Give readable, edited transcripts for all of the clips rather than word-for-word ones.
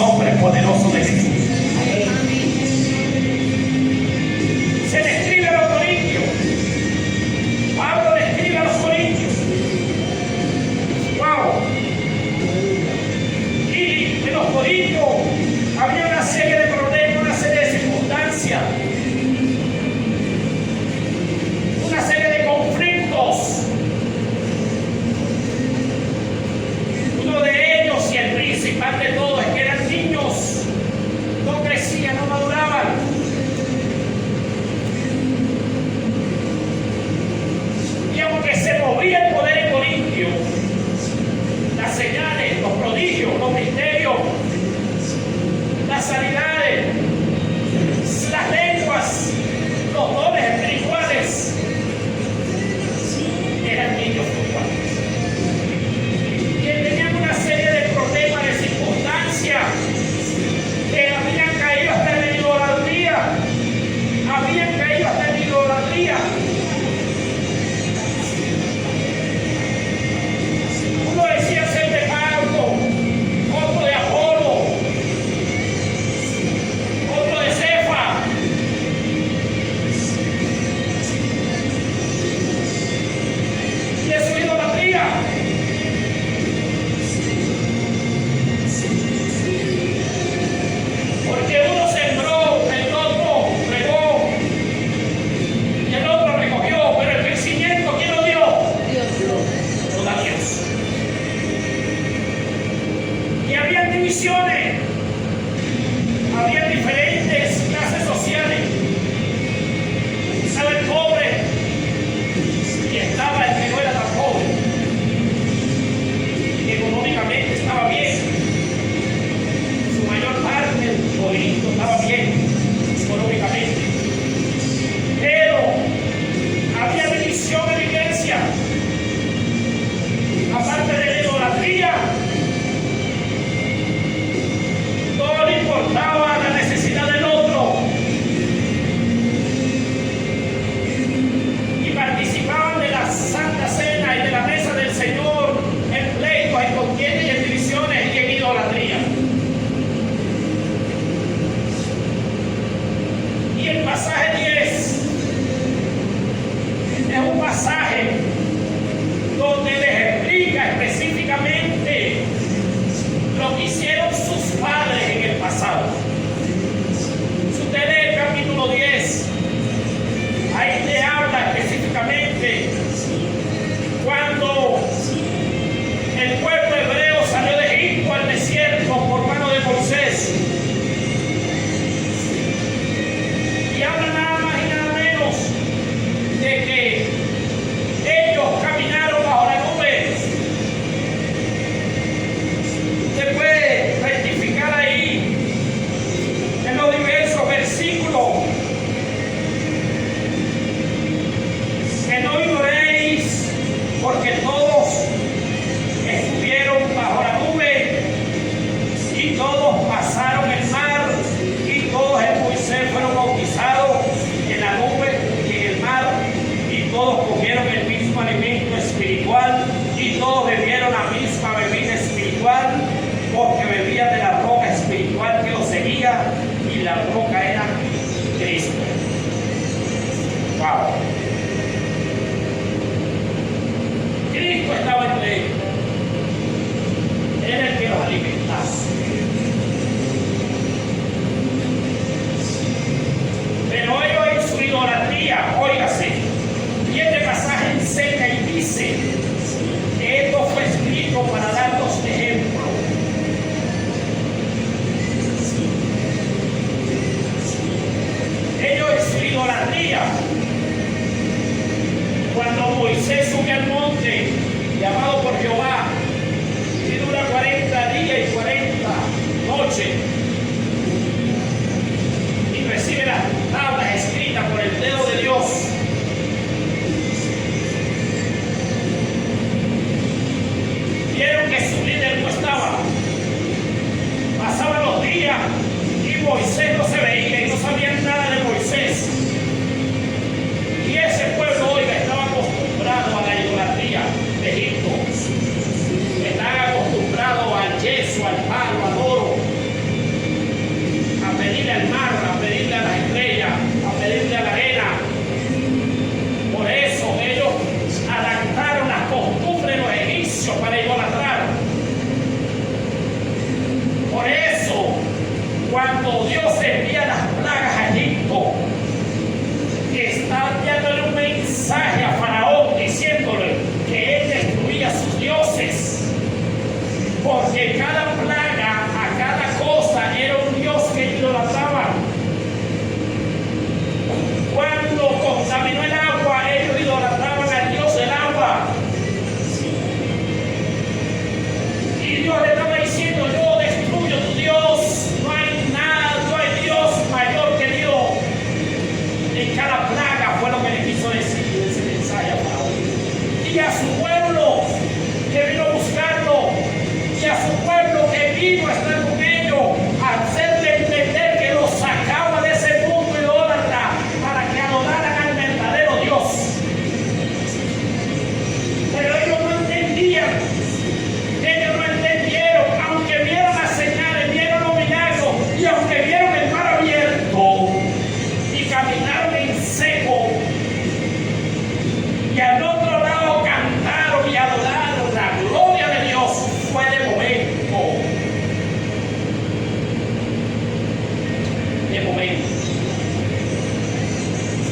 nombre poderoso de Jesús. Se le escribe a los corintios. Pablo le escribe a los corintios. ¡Wow! Y en los corintios había una serie de problemas, una serie de circunstancias, una serie de conflictos. Uno de ellos, y el principal de todos, es que eran niños, no crecían, no maduraban. Y aunque se movía el poder en Corintio, las señales, los prodigios, los misterios, las sanidades, las lenguas, los dones espirituales, eran niños culpables. Que tenían una serie de problemas, de circunstancias, que habían caído hasta en la idolatría. Habían caído hasta en la idolatría. Uno decía ser de Pablo, otro de Apolo, otro de Cefa. Y eso es idolatría. Porque uno sembró, el otro regó y el otro recogió, pero el crecimiento, ¿quién lo dio? Lo da Dios. Y había divisiones, había diferentes clases sociales. Estaba el pobre y estaba el que no era tan pobre. Y económicamente estaba bien. Su mayor parte del Corinto estaba bien económicamente. Pero había división en la iglesia. Aparte de la idolatría, no le importaba la necesidad del otro. Y participaban de la Santa Cena y de la mesa del Señor en pleitos, en contiendas y en divisiones y en idolatría. Y el pasaje 10 es un pasaje donde les explica específicamente lo que hicieron sus padres en el pasado. Si usted lee el capítulo 10, ahí le habla específicamente cuando el pueblo hebreo salió de Egipto al desierto por mano de Moisés. Y habla nada más y nada menos de que ellos caminaron bajo la nube. Usted puede rectificar ahí en los diversos versículos que no ignoréis, porque todos estuvieron bajo la nube y todos pasaron el mar y todos en Moisés fueron bautizados en la nube y en el mar y todos comieron el mismo alimento espiritual y todos bebieron la misma bebida espiritual, porque bebían de la roca espiritual que los seguía y la roca era Cristo. Wow. Cristo estaba entre ellos. Era el que los alimentaba. Pero ellos en su idolatría, óigase, y este pasaje enseña y dice que esto fue escrito para darnos ejemplo. Ellos en su idolatría, cuando Moisés sube al monte llamado por Jehová y dura 40 días y 40 noches y recibe las tablas escritas por el dedo de Dios, vieron que su líder no estaba. Pasaban los días y Moisés no se veía y no sabían nada de Moisés. Y ese pueblo, oiga, estaba acostumbrado a la idolatría de Egipto. Están acostumbrados al yeso, al palo, al oro. que cada plaga, a cada cosa, era un Dios que idolatraban. Cuando contaminó el agua, ellos idolatraban al Dios del agua. Y Dios le estaba diciendo: yo destruyo tu Dios, no hay nada, no hay Dios mayor que Dios. En cada plaga fue lo que le quiso decir ese mensaje a Faraón. Y a su pueblo que vino a buscarlo, y a su pueblo que vino a estar con ellos, a hacerle entender que los sacaba de ese mundo idólatra para que adoraran al verdadero Dios. Pero ellos no entendían, ellos no entendieron, aunque vieron las señales, vieron los milagros, y aunque vieron el mar abierto y caminaron en seco, y al otro lado cantaron y adoraron, la gloria de Dios fue de momento. De momento.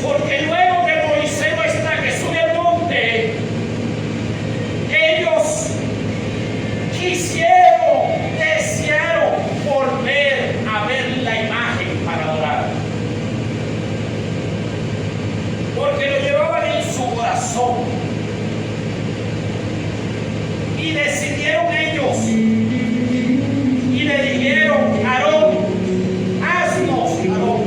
Porque luego que Moisés no está, que sube al monte, ellos desearon volver a ver la imagen para adorar. Porque lo llevaban en su corazón. Y decidieron ellos, y le dijeron: Aarón, haznos, Aarón,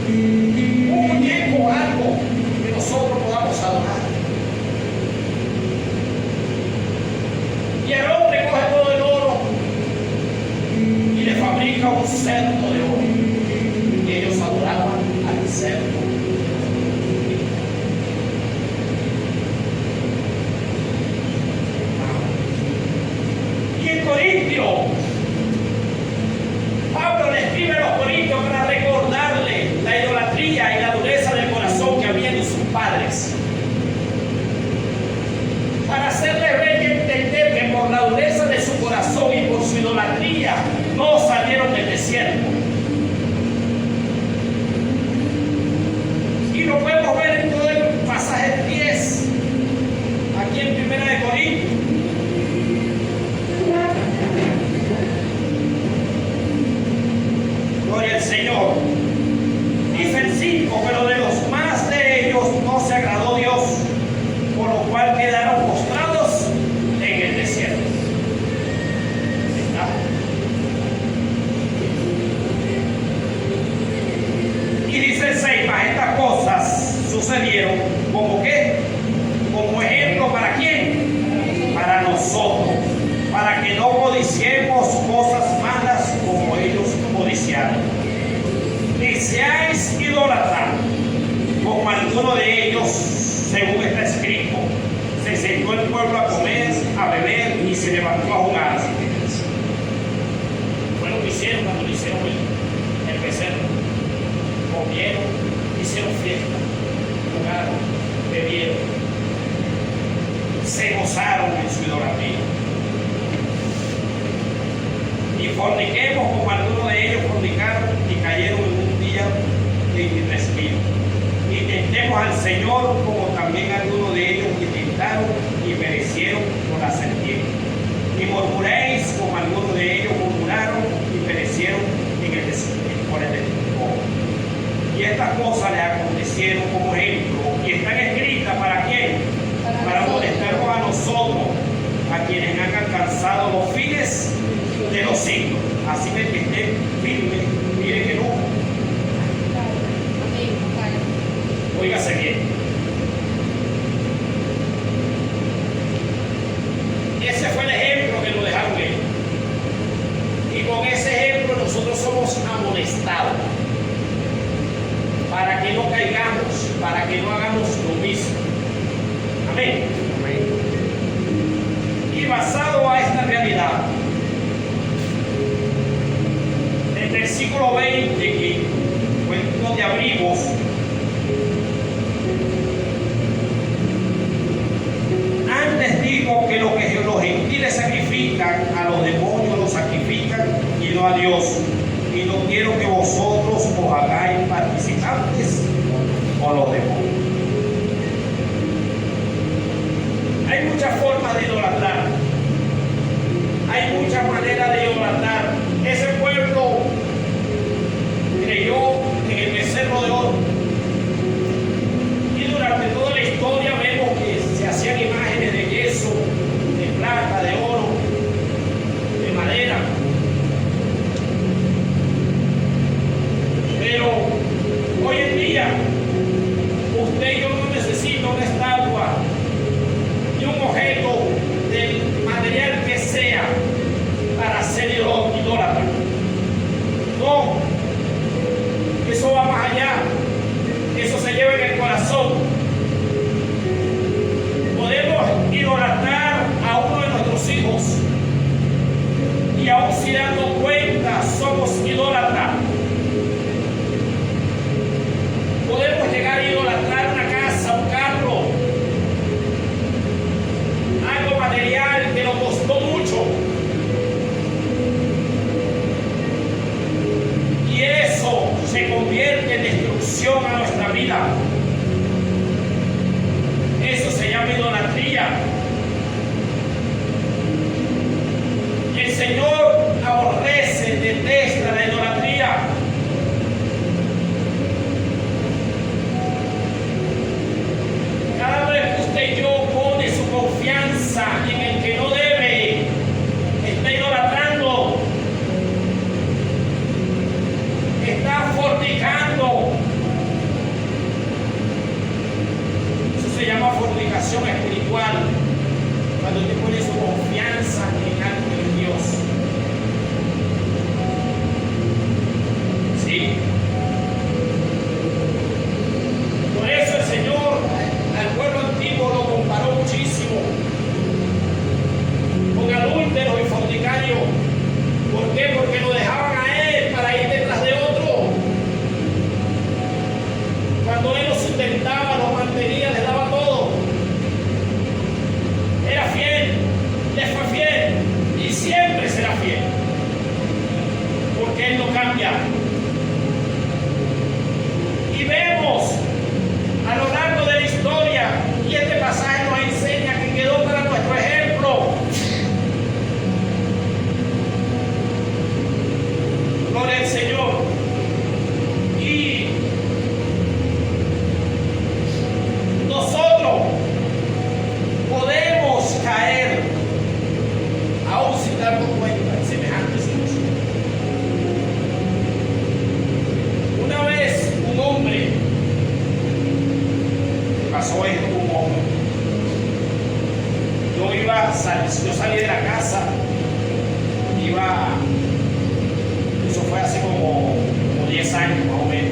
un muñeco, algo que nosotros podamos adorar. Y Aarón recoge todo el oro y le fabrica un cerdo de oro. Y ellos adoraban al cerdo. Pablo le escribe a los corintios para recordarle la idolatría y la dureza del corazón que había en sus padres, para hacerles ver y entender que por la dureza de su corazón y por su idolatría no salieron del desierto. Y lo podemos ver en todo el pasaje 10 aquí en 1 de Corintios. Gloria al Señor. Dice el 5: pero de los más de ellos no se agradó Dios, por lo cual quedaron postrados en el desierto. ¿Está? Y dice el 6: mas estas cosas sucedieron como que, como ejemplo ¿para quién? Para nosotros, para que no codiciemos cosas malas como ellos codiciaron. Ni seáis idólatras, como alguno de ellos, según está escrito: se sentó el pueblo a comer, a beber y se levantó a jugar. Fue lo que hicieron cuando lo hicieron el becerro. Comieron, hicieron fiesta, jugaron, bebieron, se gozaron en su idolatría. Y forniquemos como algunos de ellos fornicaron y cayeron en un día 23,000. Y tentemos al Señor como también algunos de ellos que tentaron y perecieron por la serpiente. Y murmuréis como algunos de ellos murmuraron y perecieron por el desierto. Y estas cosas les acontecieron como ejemplo y están escritas ¿para quién? Para molestarnos a nosotros, a quienes han alcanzado los fines de los siglos. Así que estén firmes, miren que no. Óigase bien. Ese fue el ejemplo que nos dejaron ellos. Y con ese ejemplo nosotros somos amonestados para que no caigamos, para que no hagamos lo mismo. Amén. Y basado a esta realidad, el versículo 20 que fue donde abrimos, antes digo que lo que los gentiles sacrifican, a los demonios los sacrifican y no a Dios. Y no quiero que vosotros os hagáis participantes con los demonios. Hay muchas formas de idolatrar. hay muchas maneras de idolatrar. Ese pueblo creyó en el becerro de oro. Y durante toda la historia vemos que se hacían imágenes de yeso, de plata, de oro, de madera. Pero hoy en día, usted y yo no necesita una estatua ni un objeto del material que sea para ser idólatra. No, eso va más allá. Eso se lleva en el corazón. Podemos idolatrar a uno de nuestros hijos y aún si dando cuenta somos idólatras. Podemos llegar a idolatrar una casa, un carro, algo material que nos costó mucho. Y eso se convierte en destrucción a nuestra vida. Eso se llama idolatría. El Señor aborrece, detesta la idolatría. Cada vez que usted y yo pone su confianza en el que no debe, está idolatrando, está fornicando. Eso se llama fornicación espiritual, cuando usted pone su confianza en algo de Dios. ¿Sí? Por eso el Señor al pueblo antiguo lo comparó muchísimo con adúlteros y fornicarios. ¿Por qué? Porque lo dejaban a él para ir detrás de otro. Cuando él los sustentaba, los mantenía, les daba todo. Era fiel, les fue fiel y siempre será fiel. Porque él no cambia. Y vemos a lo largo de la historia, y este pasaje nos enseña que quedó para nuestro ejemplo. Gloria al Señor. Y nosotros podemos caer, aún sin darnos cuenta, en semejantes cosas. Una vez un hombre, pasó esto con un hombre. Yo salí de la casa, eso fue hace como 10 años más o menos.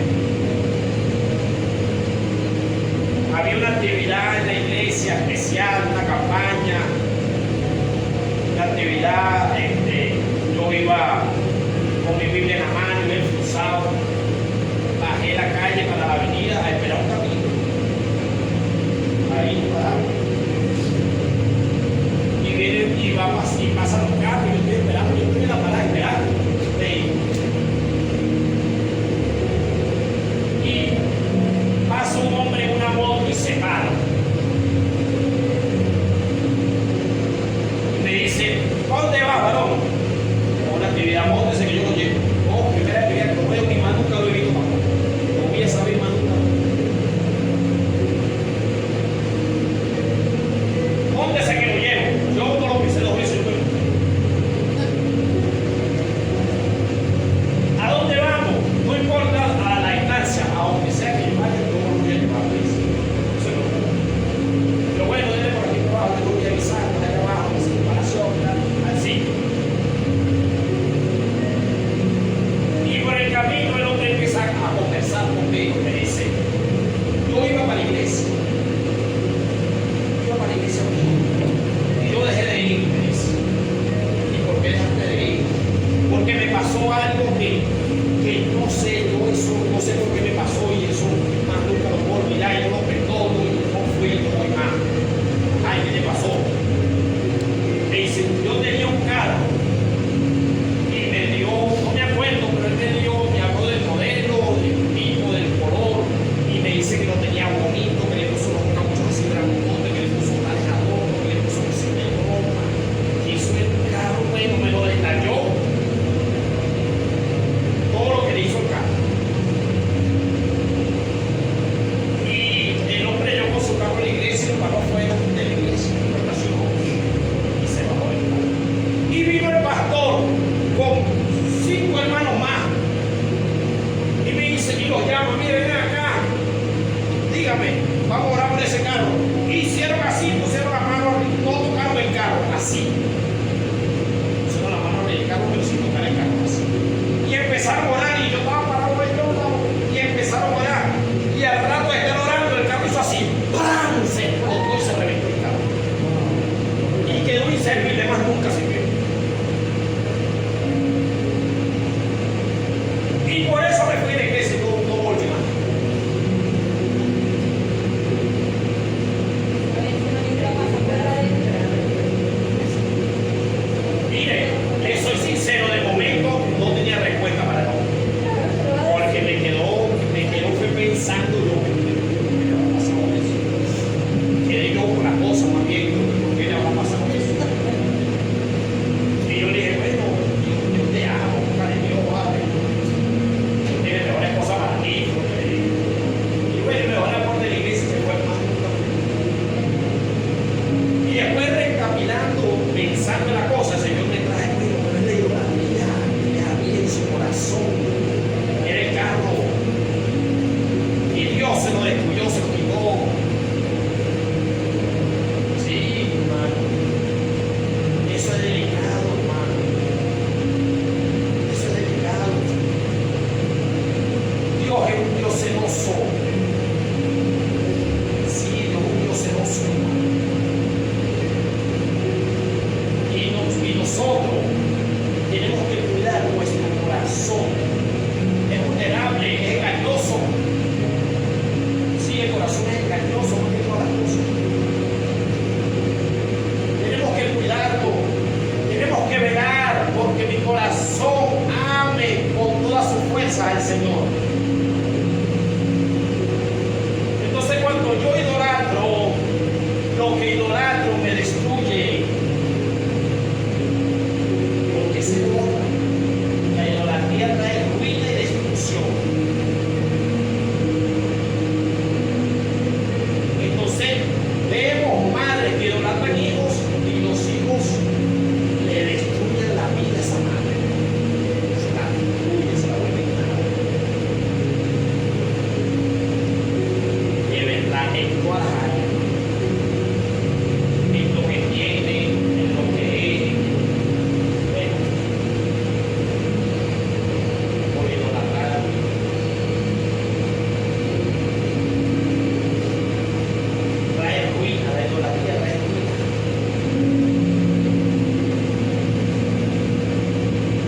Había una actividad en la iglesia especial, una campaña, una actividad, yo iba con mi Biblia en la mano y me cruzado, bajé la calle para la avenida a esperar un camino. Ahí y vienen y pasan los carros, yo estoy esperando, yo estoy en la parada esperando. Y pasa un hombre en una moto y se para. Y me dice, ¿dónde vas, varón? Con una actividad moto, dice que yo lo llevo. Oh, primera actividad que lo veo, mi mano nunca lo he visto, mamá. No voy a saber más nunca. ¿Dónde se que lo llevo? Yo no lo pensé 2 veces, yo así. Pusieron la mano en el carro, pero sin tocar el carro así. Y empezaron a orar, y yo estaba parado ahí, y empezaron a orar. Y al rato de estar orando, el carro hizo así, ¡pam! Se explotó y se reventó el carro. Y quedó inservible, más nunca sirvió. Y por eso me fui a la iglesia y no volví más. Mire, le soy sincero, de momento no tenía respuesta para todo. Porque me quedó fue pensando yo, ¿qué le habrá pasado eso? Quedé yo con la cosa más bien, ¿por qué le habrá pasado eso? Y yo le dije, bueno, yo te amo, Padre Dios, Padre. Tiene mejores cosas para ti. Y bueno, me van a poner de la iglesia y se fue más. Y después recapitulando, pensando en la cosa, el Señor me trae, bueno, pero él le dio la vida, le había en su corazón. Era el carro. Y Dios se lo destruyó, se lo quitó. Sí, hermano. Eso es delicado, hermano. Eso es delicado. Dios es un Dios celoso. Sí, Dios es un Dios celoso, hermano. Y nosotros tenemos que cuidar nuestro corazón. Es vulnerable, es engañoso. Sí, el corazón es engañoso más que todas las cosas. Tenemos que cuidarlo. Tenemos que velar porque mi corazón ame con toda su fuerza al Señor. Entonces cuando yo idolatro, lo que idolatro me destruye. Porque se nota. La idolatría trae ruina y destrucción. Entonces vemos madres que idolatran hijos y los hijos le destruyen la vida a esa madre. Se la destruye, se la vuelve nada. De verdad, en todas las áreas. En lo que tiene, en lo que es. Bueno, por idolatrar. Trae ruina, la idolatría trae ruina.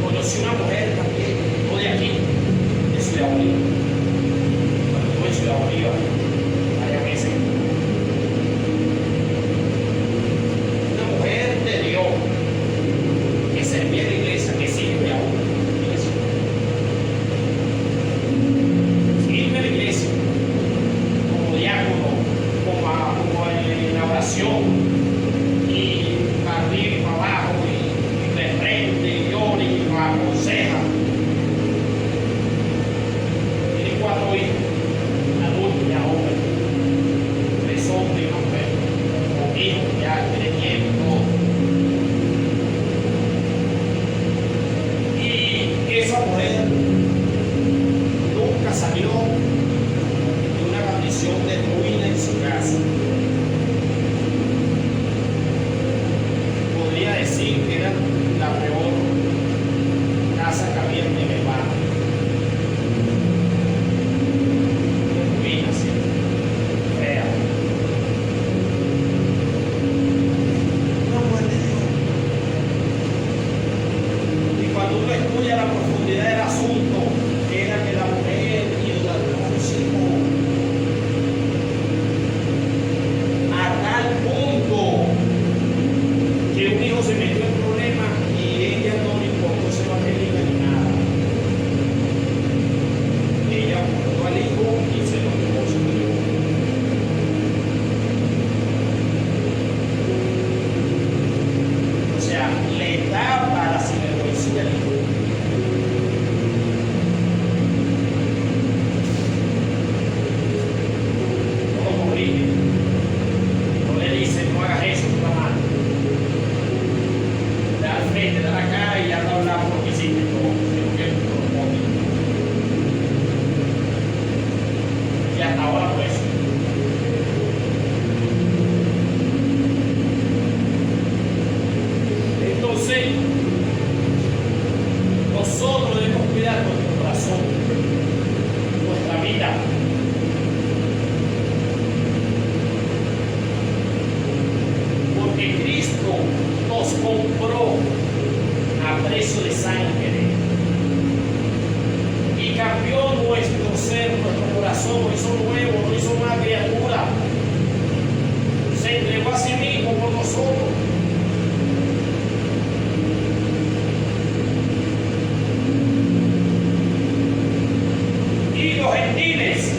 Conocí una mujer también, no de aquí, de Ciudad Bolívar. Cuando estuve en Ciudad Bolívar, varias veces. Una mujer de Dios que servía en la iglesia, que sirve aún en la iglesia. Sirve en la iglesia como diácono, como en la oración, y para arriba y para abajo, y reprende, y llora, y lo aconseja. Tiene 4 hijos, adultos ya hombres, 3 hombres y una mujer, con hijos ya, 3 nietos, todo. Y esa mujer nunca salió de una condición de ruina en su casa. Podría decir que era la peor casa que había en el barrio. De ruina, sí. Fea. Una mujer de Dios. Y cuando uno estudia la profundidad del asunto, era que la mujer idolatró a los hijos a tal punto que un hijo se metió en problemas y ella no le importó ser evangélica ni nada. Ella apuntó al hijo y se lo llevó, se lo llevó. O sea, le tapa la sinvergüenza al hijo. No lo corrige. No le dice, no hagas eso, tú estás mal. Da al frente, da la cara y ya no habla porque hiciste todo. Y hasta ahora por eso. Entonces, nosotros debemos cuidar nuestro corazón, nuestra vida. Porque Cristo nos compró a precio de sangre y cambió nuestro ser, nuestro corazón, lo hizo nuevo, lo hizo una criatura. Se entregó a sí mismo por nosotros. Y los gentiles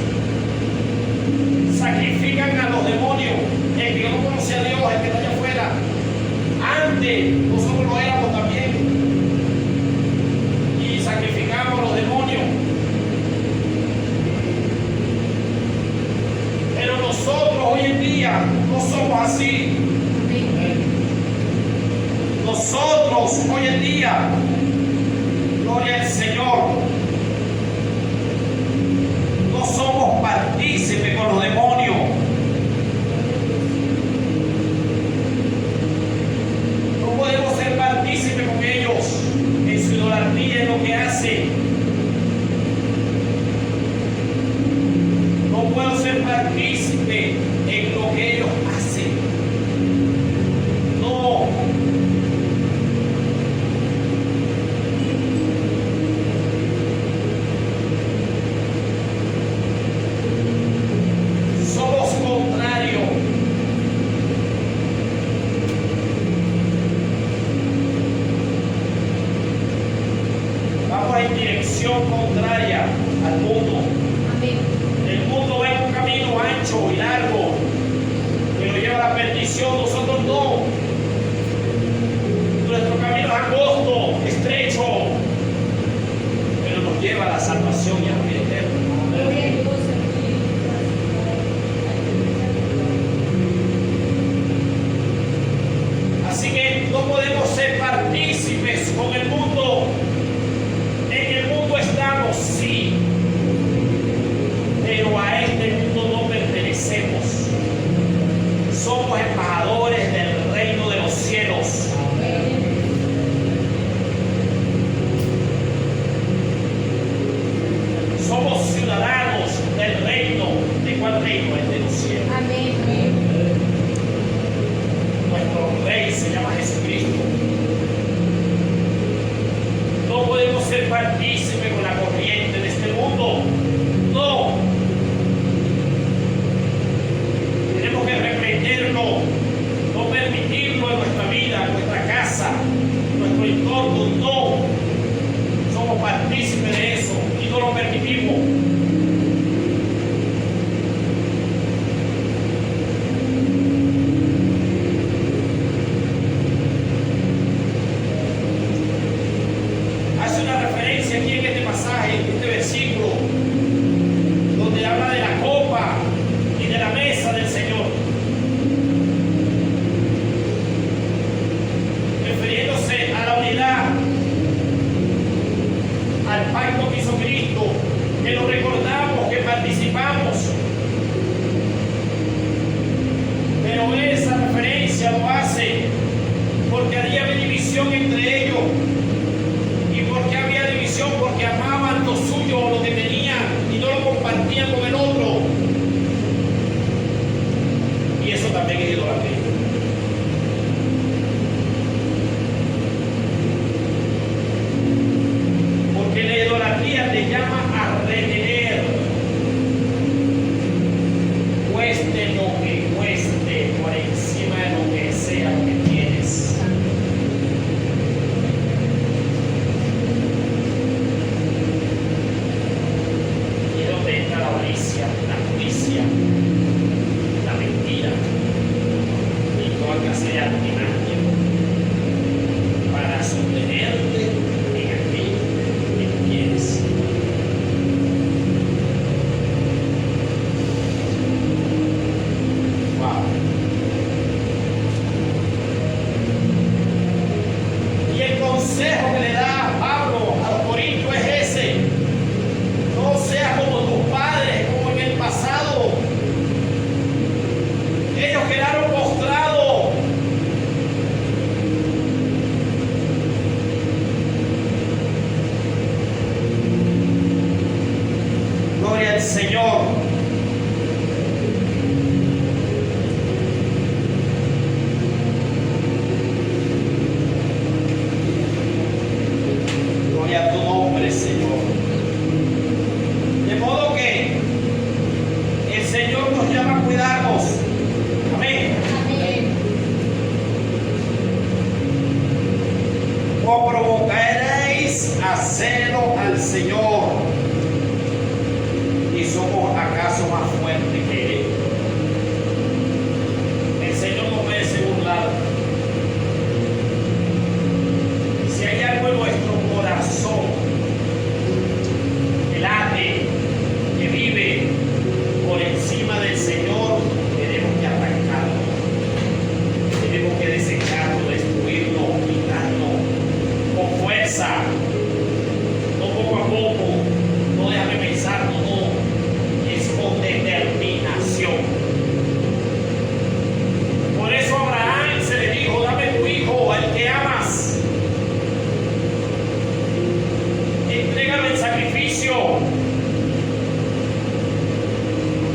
sacrifican a los demonios. El que no conoce a Dios, el que está allá afuera. Antes nosotros lo éramos también. Y sacrificamos a los demonios. Pero nosotros hoy en día no somos así. Nosotros hoy en día, gloria al Señor, no somos partícipes con los demonios. No podemos ser partícipes con ellos en su idolatría, en lo que hacen. No puedo ser partícipe en lo que ellos hacen. No. Somos contrarios. Vamos en dirección contraria al mundo. El mundo va en un camino ancho y largo que lo lleva a la perdición. Nosotros no. Nuestro camino es angosto, estrecho, pero nos lleva a la salvación y a la vida eterna. Así que no podemos ser partícipes con el mundo. En el mundo estamos, sí, pero a este mundo no pertenecemos. Somos embajadores del reino de los cielos. Somos ciudadanos del reino. ¿De cuál reino? El de los cielos. Nuestro rey se llama Jesucristo. No podemos ser partícipes con la corriente de este mundo. No. Tenemos que reprenderlo, no permitirlo en nuestra vida, en nuestra casa, en nuestro entorno. No. Somos partícipes de eso y no lo permitimos. Hace una referencia aquí en este pasaje, en este versículo, donde habla de la copa y de la mesa del Señor, refiriéndose a la unidad, al pacto que hizo Cristo, que lo recordamos, que participamos. Pero esa referencia lo hace porque había división entre ellos. ¿Y por qué había división? Porque amaban lo suyo o lo que tenían y no lo compartían con el otro. Y eso también es idolatría. Porque la idolatría te llama a retener, cueste lo que cueste, por encima de lo que sea lo que tienes. Y es donde entra la avaricia, la justicia, la mentira y toda clase de artimaña para sostenerte en aquello que tú quieres. Wow. Y el consejo que le da Pablo a los corintios es ese: no seas como tus padres, como en el pasado. Ellos quedaron postrados hacedlo al Señor. ¿Y somos acaso más fuertes que Él? El Señor no merece burlar. Si hay algo en nuestro corazón que late, que vive por encima del Señor, tenemos que arrancarlo, tenemos que desecharlo, destruirlo, quitarlo con fuerza, no poco a poco, no déjame pensar, no, es con determinación. Por eso a Abraham se le dijo: dame tu hijo, al que amas, entrégame el sacrificio.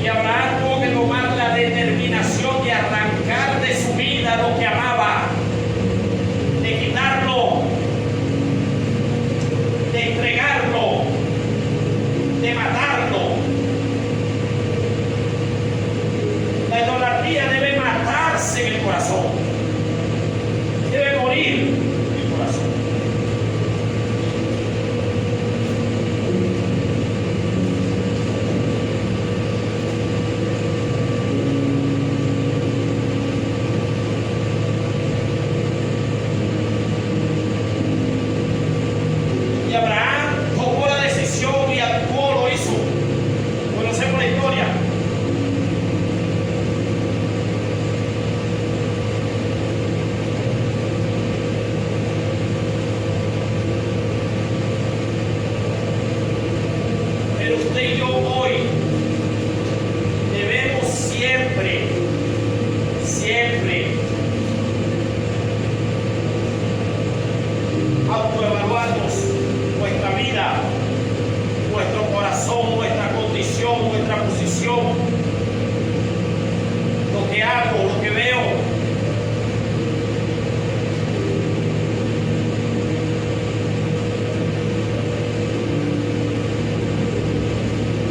Y Abraham tuvo que tomar la determinación de arrancar de su vida lo que amaba, de quitarlo, de entregarlo, de matarlo. La idolatría debe matarse en el corazón, debe morir en el corazón. Y Abraham tomó la decisión y actuó, lo hizo. Conocemos la historia. Pero usted y yo hoy debemos siempre, siempre autoevaluarnos, nuestra vida, nuestro corazón, nuestra condición, nuestra posición, lo que hago, lo que veo.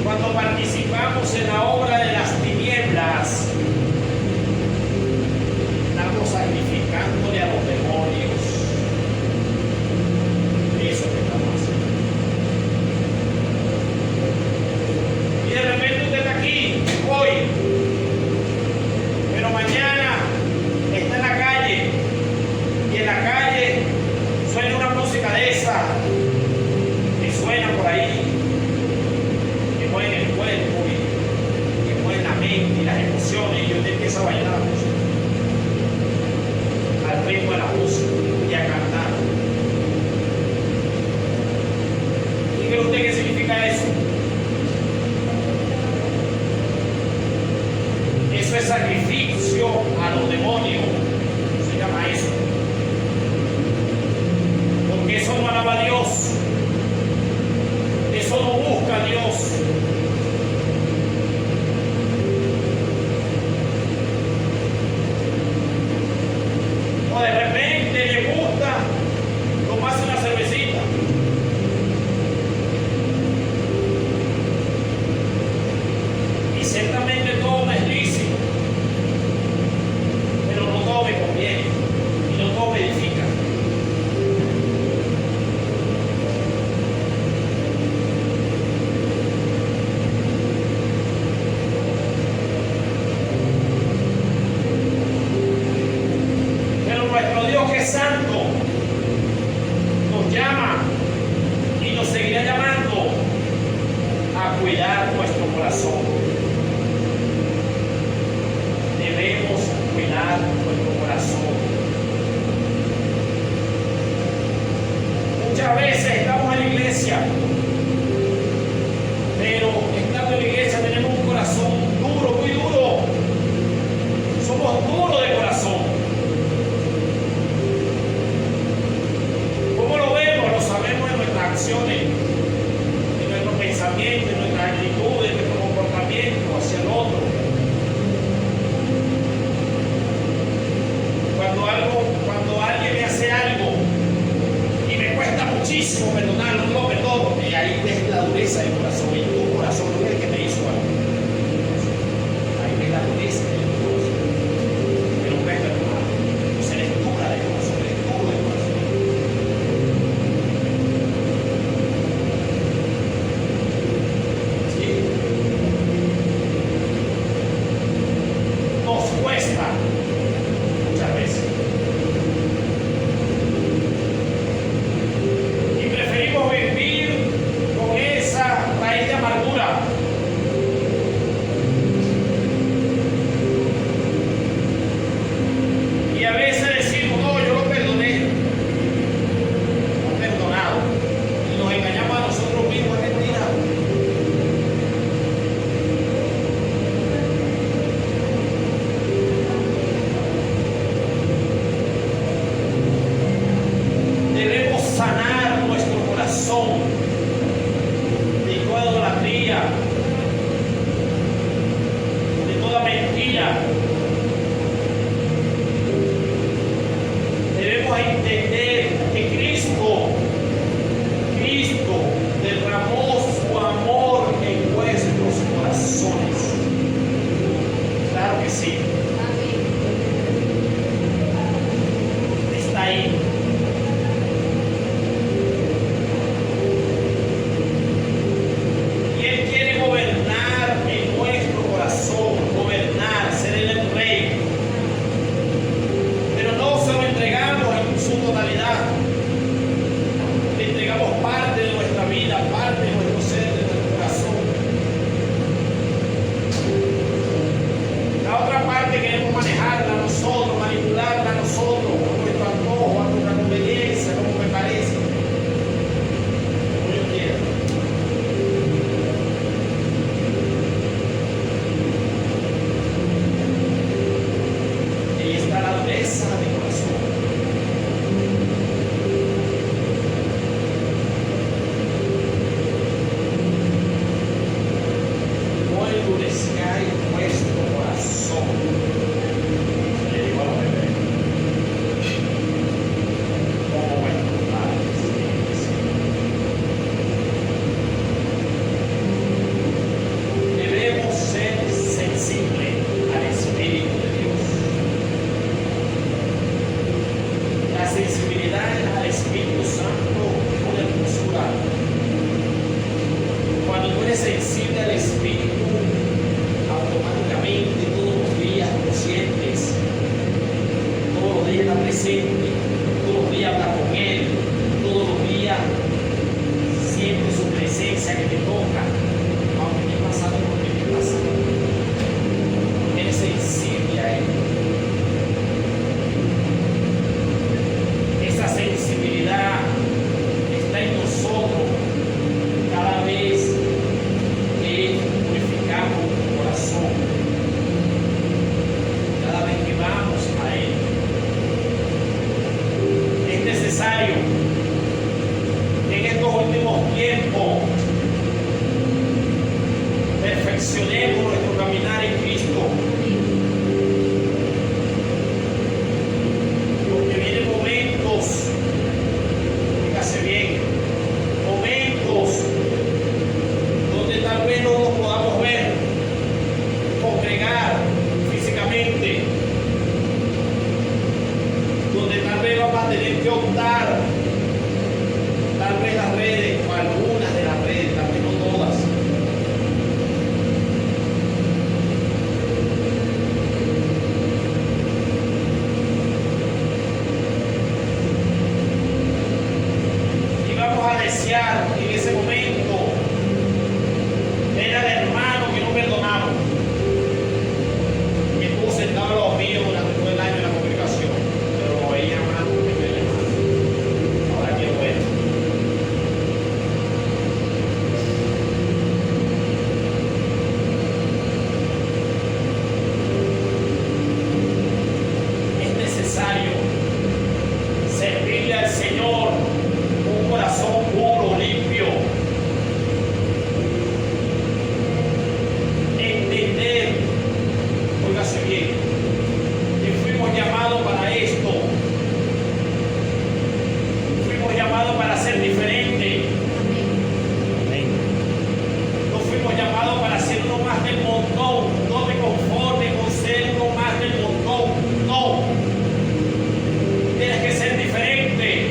Cuando participamos en la obra de las tinieblas, estamos sacrificándole a los demonios. Eso que estamos haciendo. Y de repente usted está aquí hoy, pero mañana está en la calle, y en la calle suena una música de esa que suena por ahí, que mueve el cuerpo y que mueve la mente y las emociones, y usted empieza a bailar la música al ritmo de la música y a cantar. ¿Y cree usted qué significa eso? Eso es sacrificio a los demonios, se llama eso. Porque eso no alaba a Dios, eso no busca a Dios. O de repente le gusta tomarse una cervecita. Y ciertamente todo no es lícito, pero no todo me conviene y no todo me edifica. Pero nuestro Dios, que es santo, nos llama y nos seguirá llamando a cuidar nuestro corazón. Debemos cuidar nuestro corazón. Muchas veces estamos en la iglesia, pero estando en la iglesia tenemos un corazón duro, muy duro. Somos duros de corazón. ¿Cómo lo vemos? Lo sabemos en nuestras acciones, en nuestros pensamientos, en nuestras actitudes, en nuestro comportamiento hacia el otro. Cuando alguien me hace algo y me cuesta muchísimo perdonarlo, no lo perdono, y a entender que Cristo derramó su amor en vuestros corazones. Claro que sí. Está ahí. Y Él quiere gobernar en nuestro corazón, gobernar, ser el rey. Pero no se lo entregamos en su totalidad. Le entregamos parte de nuestra vida, parte de nuestro ser, de nuestro corazón. La otra parte queremos manejarla nosotros, manipularla nosotros, con nuestro antojo, a nuestra conveniencia, como me parece, como yo quiera. Y ahí está la dureza de mi corazón. No endurezcáis vuestro corazón. Le digo a los bebés, como vuestros padres. Debemos ser sensibles al Espíritu de Dios. La sensibilidad al Espíritu Santo es una hermosura. Cuando tú eres sensible al Espíritu, automáticamente todos los días lo sientes, todos los días está presente, todos los días habla con Él, todos los días sientes su presencia que te toca, aunque esté pasando por lo que te pasa, porque eres sensible a Él. Esa sensibilidad está en nosotros cada vez que purificamos el corazón, cada vez que vamos a Él. Es necesario que en estos últimos tiempos perfeccionemos nuestro caminar en Cristo, porque vienen momentos, fíjase bien, momentos donde tal vez no nos podamos ver, congregar físicamente, donde tal vez vamos a tener que optar, tal vez las redes, o algunas de las redes, tal vez no todas. Y vamos a desear en ese momento ver al hermano que no perdonamos, que estuvo sentado a los míos durante todo el año en la congregación, pero lo veía más que me hermano. Ahora quiero ver. Es necesario servirle al Señor con un corazón puro, limpio. Entender, óigase bien, que fuimos llamados para esto. Fuimos llamados para ser diferentes. No fuimos llamados para ser uno más del montón. No te conformes con ser uno más del montón. No. Tienes que ser diferente.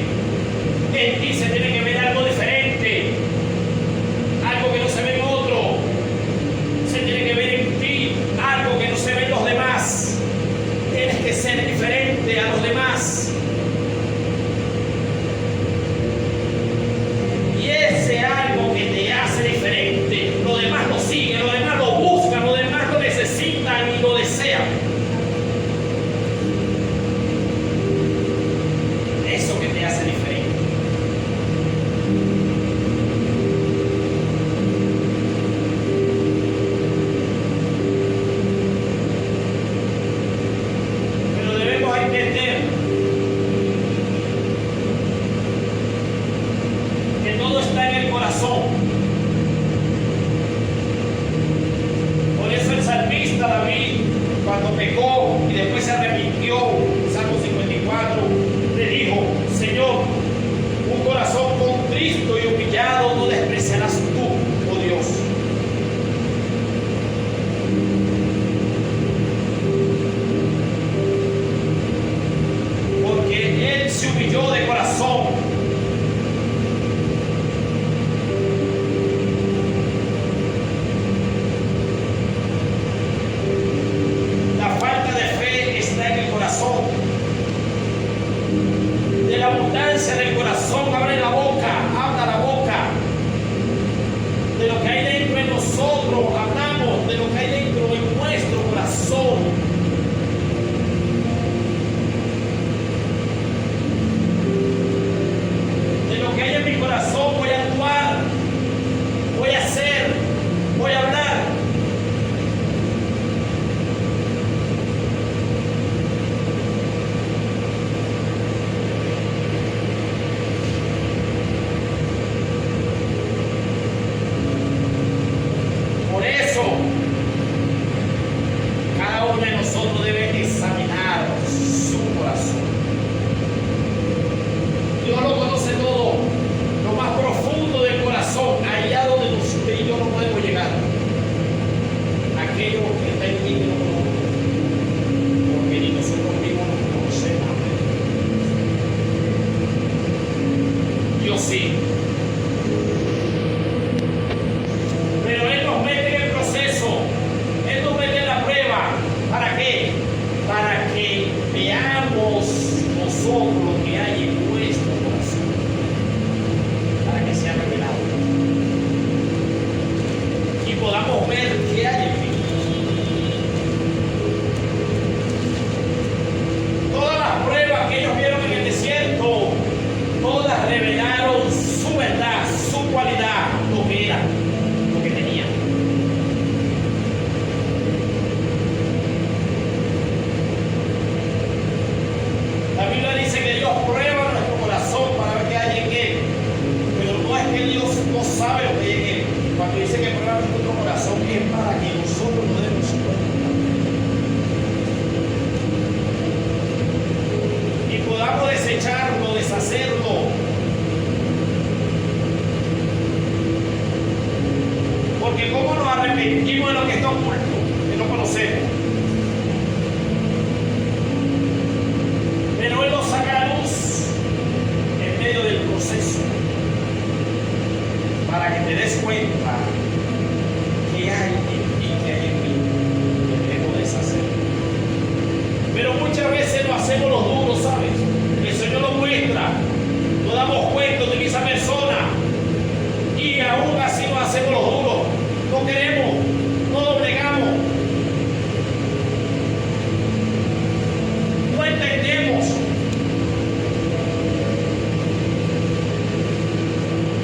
abundancia del corazón, abre la boca, habla la boca. De lo que hay dentro de nosotros, hablamos de lo que hay dentro de nuestro corazón. De lo que hay en mi corazón voy a actuar, voy a hacer, voy a hablar. Por eso, cada uno de nosotros debe examinar su corazón. Dios lo conoce todo, lo más profundo del corazón, allá donde usted y yo no podemos llegar. Aquello que está en mí no lo conozco, porque ni nosotros mismos nos conocemos. Dios sí. Pero Él nos mete en el proceso, Él nos mete en la prueba. ¿Para qué? Para que veamos nosotros lo que hay en nuestro corazón, para que sea revelado y podamos ver qué hay en mí. Todas las pruebas que ellos vieron en el desierto, todas revelaron su verdad, su cualidad, lo que era, lo que tenían. La Biblia dice que Dios prueba nuestro corazón para ver qué hay en él, pero no es que Dios no sabe lo que hay en él. Cuando dice que prueba nuestro corazón es para que nosotros nos demos cuenta y podamos desecharlo, deshacerlo. Porque cómo nos arrepentimos de lo que está oculto, que no conocemos. Pero Él nos saca a la luz en medio del proceso para que te des cuenta que hay en ti, que hay en mí, que debo deshacer. Pero muchas veces lo hacemos los duros, ¿sabes? El Señor lo muestra, nos damos cuenta de esa persona y aún así lo hacemos los duros. No queremos, no doblegamos, no entendemos.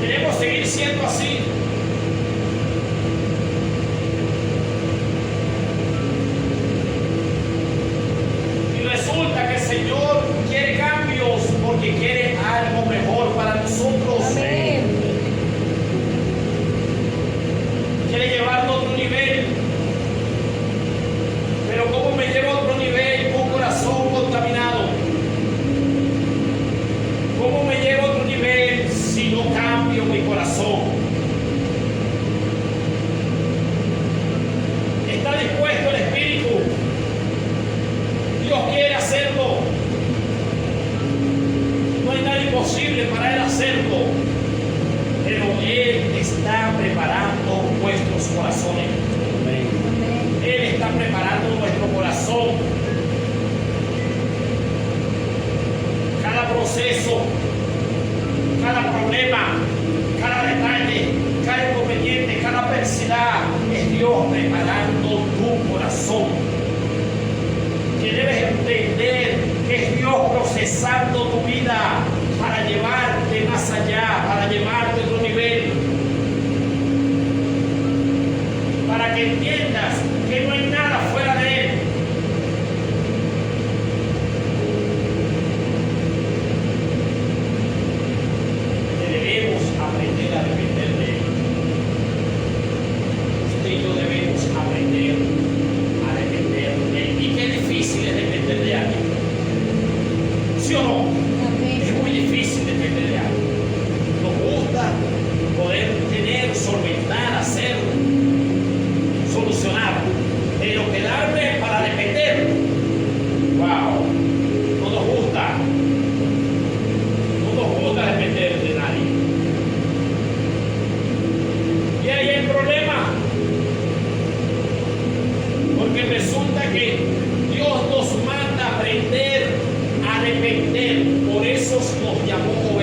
Queremos seguir siendo así. Y resulta que el Señor quiere cambios porque quiere algo mejor para nosotros. Amén. Quiere llevarnos a otro nivel. Pero ¿cómo me llevo a otro nivel con un corazón contaminado? ¿Cómo me llevo a otro nivel si no cambio mi corazón? ¿Está dispuesto el Espíritu? Dios quiere hacerlo. No hay nada imposible para Él hacerlo. Pero Él está preparando vuestros corazones. Él está preparando nuestro corazón. Cada proceso, cada problema, cada detalle, cada inconveniente, cada adversidad es Dios preparando tu corazón. Que debes entender que es Dios procesando tu vida para llevarte más allá, para llevarte a otro nivel. Para que entiendas que no hay nada fuera de Él. Que debemos aprender a depender de Él. Usted y yo debemos aprender a depender de Él. Y qué difícil es depender de alguien. ¿Sí o no? Amén. Es muy difícil depender de alguien. Nos gusta poder tener, solventar, hacer, solucionar, pero quedarme para depender. ¡Wow! No nos gusta. No nos gusta depender de nadie. Y ahí hay el problema. Porque resulta que Dios nos manda a aprender a depender. Por eso nos llamó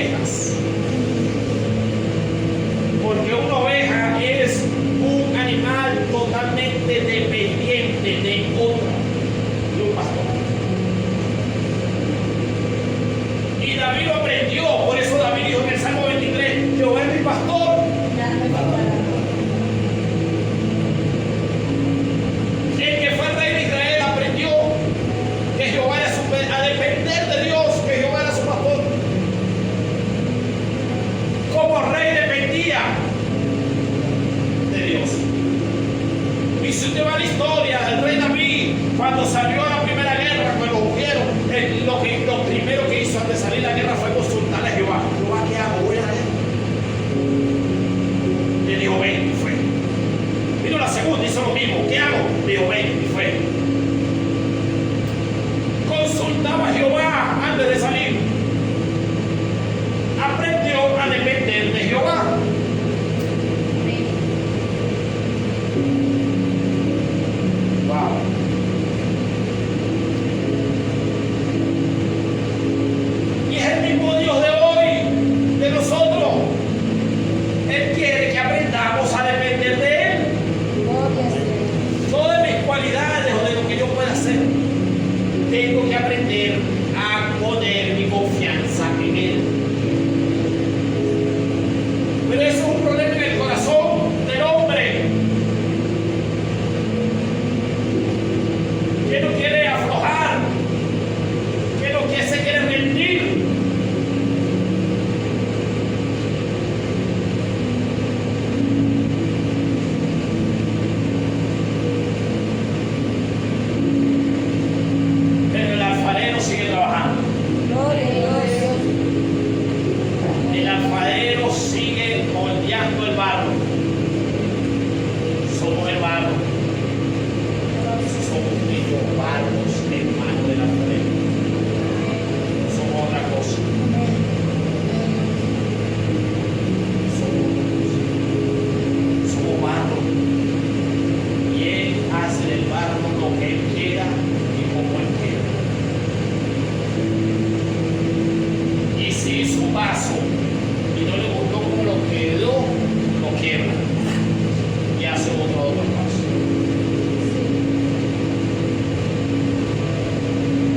David lo aprendió. Por eso David dijo en el Salmo 23, Jehová es mi pastor. El que fue rey de Israel aprendió que Jehová era a depender de Dios, que Jehová era su pastor. Como rey dependía de Dios. Y si usted va a la historia del rey David, cuando salió a la primera guerra, cuando lo ungieron, lo primero que hizo antes de salir a la guerra fue consultar a Jehová. Jehová, ¿qué hago? Voy a la guerra. Le dijo, ven, y fue. Vino la segunda, hizo lo mismo. ¿Qué hago? Le dijo, ven, y fue. Consultaba a Jehová antes de salir. Aprendió a depender de Jehová. Wow. Y es el mismo Dios de hoy, de nosotros. Él quiere que aprendamos a depender de Él. Todas mis cualidades o de lo que yo pueda hacer, tengo que aprender a poner mi confianza en Él. Pero eso es un problema en el corazón del hombre, que no quiere aflojar, que no se quiere rendir. Pero el alfarero sigue trabajando. El alfarero sigue moldeando el barro. Somos el barro. Somos niños barros en mano del alfarero. No somos otra cosa. Somos barro. Y Él hace del barro lo que Él quiera y como Él quiera. Y si hizo un vaso y no le gustó como lo quedó, lo quiebra y hace otro vaso.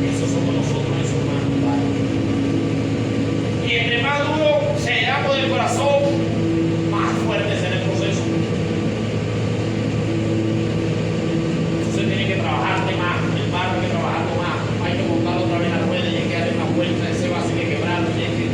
Eso somos nosotros en sus manos, ¿vale? Y entre más duro seamos del corazón, más fuerte será el proceso. Entonces tiene que trabajarle más, el barro hay que trabajarlo más, hay que montarlo otra vez en la rueda y hay que darle una vuelta, ese vaso hay que quebrarlo, hay que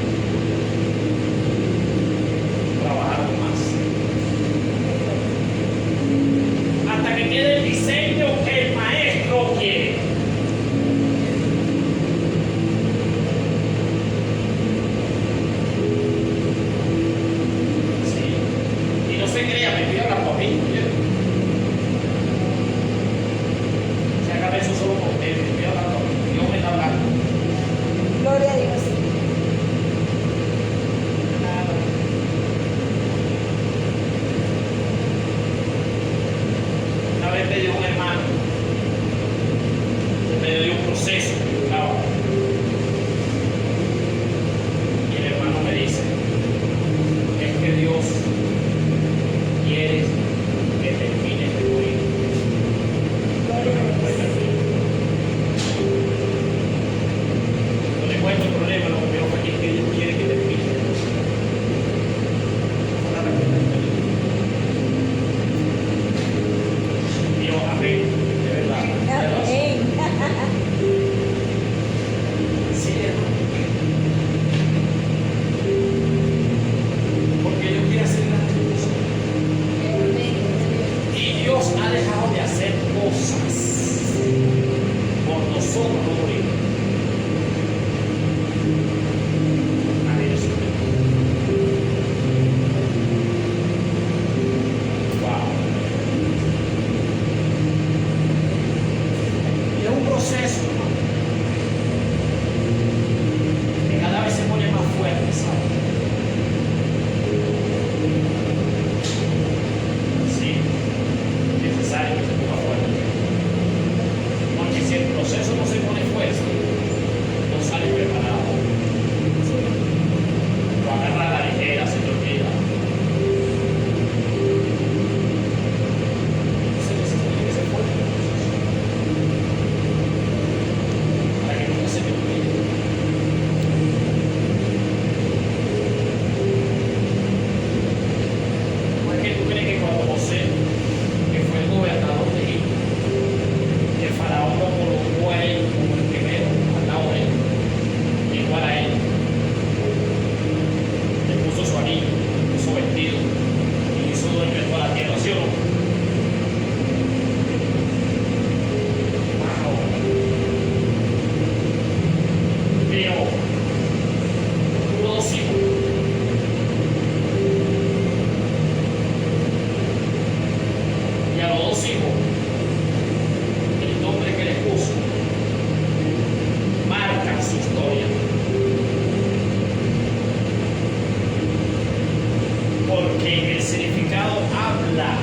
habla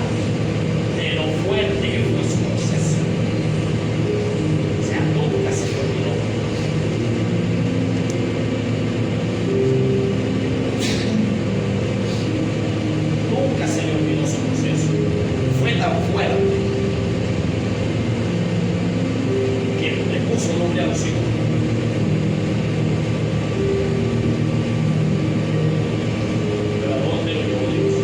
de lo fuerte que fue su proceso. O sea, nunca se le olvidó. Nunca se le olvidó su proceso. Fue tan fuerte que le puso nombre a los hijos. Pero ¿a dónde lo llevó Dios?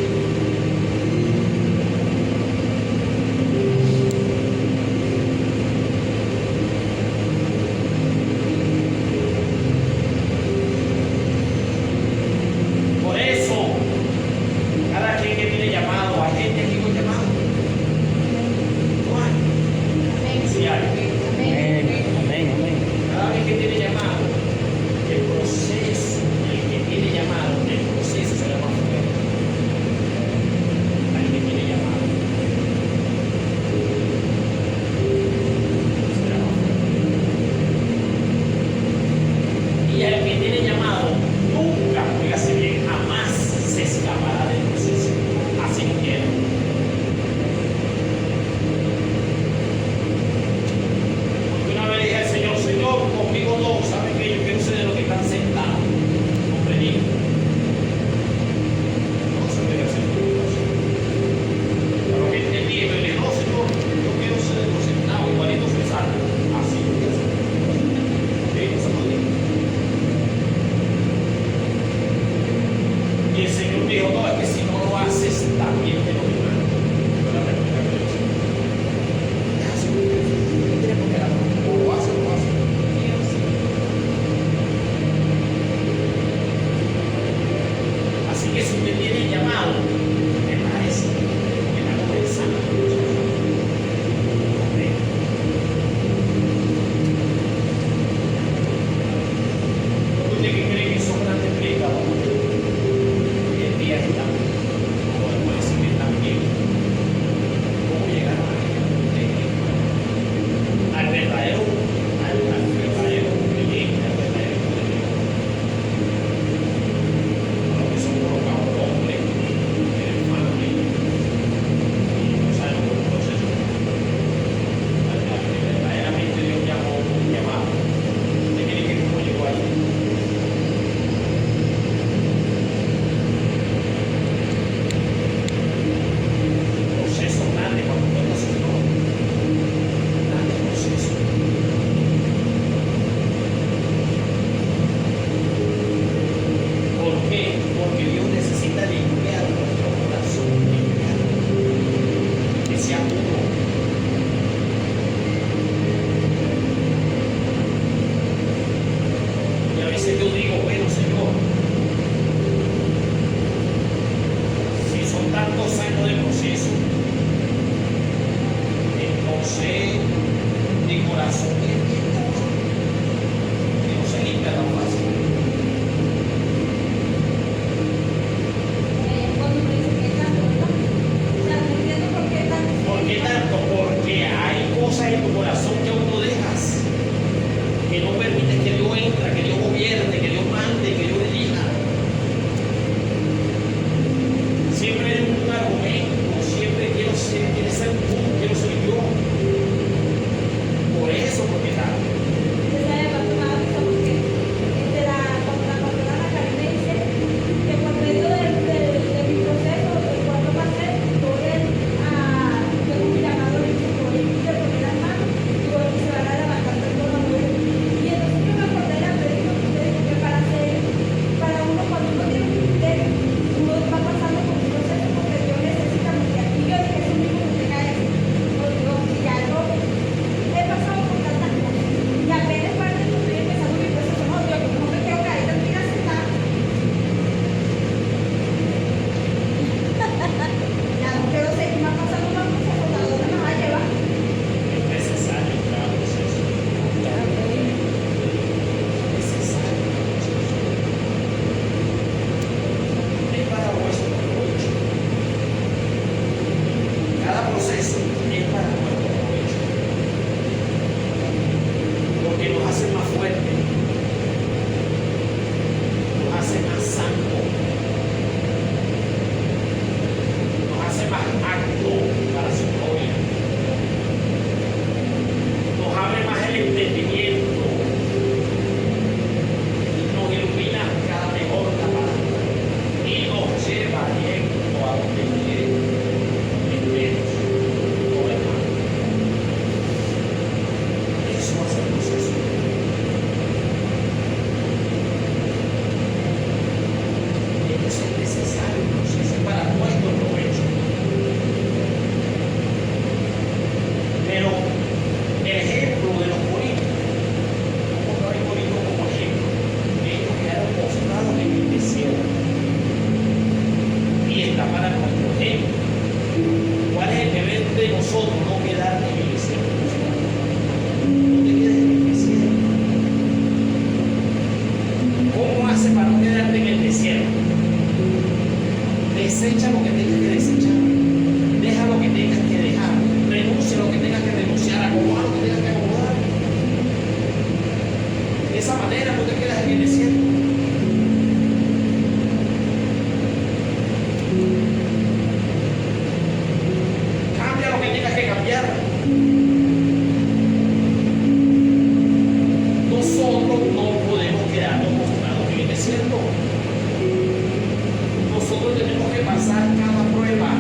tenemos que pasar cada prueba.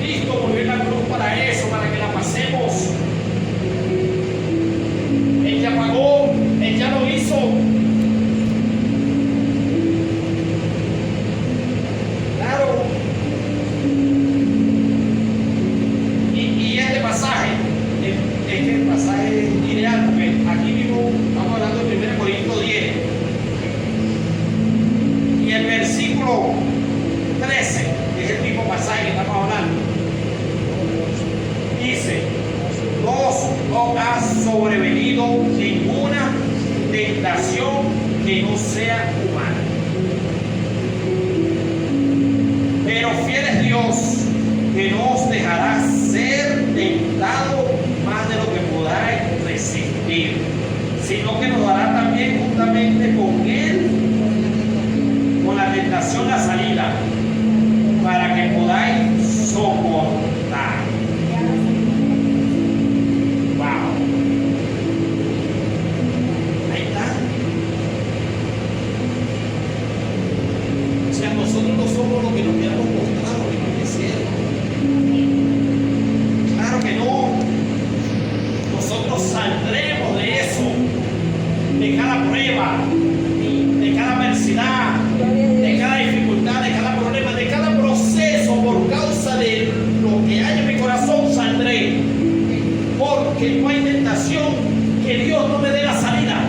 Cristo murió en la cruz para eso, para que la pasemos. Él ya pagó, Él ya lo hizo. Claro. Y este pasaje, es ideal, porque aquí mismo estamos hablando de 1 Corintios 10. Y el versículo 13, que es el mismo pasaje que estamos hablando, dice: no os ha sobrevenido ninguna tentación que no sea humana. Pero fiel es Dios, que no os dejará ser tentado más de lo que podáis resistir, sino que nos dará también juntamente con Él, con la tentación, la salida, para que podáis soportar. Wow. Ahí está. O sea, nosotros no somos lo que nos habíamos mostrado en el cielo. Claro que no. Nosotros saldremos de eso, de cada prueba, de cada adversidad, de cada dificultad, de cada problema, de cada proceso. Por causa de lo que hay en mi corazón saldré, porque no hay tentación que Dios no me dé la salida.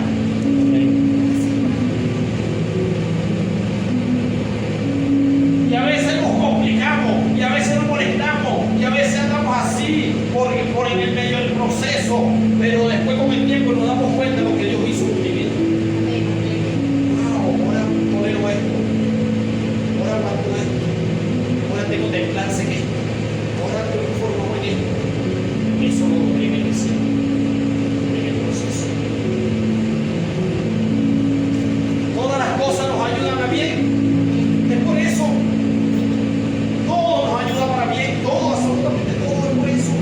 Y a veces nos complicamos, y a veces nos molestamos, y a veces andamos así por en el medio del proceso, pero después con el tiempo nos damos cuenta de lo que Dios hizo en mi vida. Wow, ahora modelo esto, ahora aguanto esto, ahora tengo templanza en esto, ahora estoy informado en esto. Eso lo logré en el cielo, en el proceso. Todas las cosas nos ayudan a bien. Es por eso. Todo nos ayuda para bien, todo, absolutamente todo es por eso.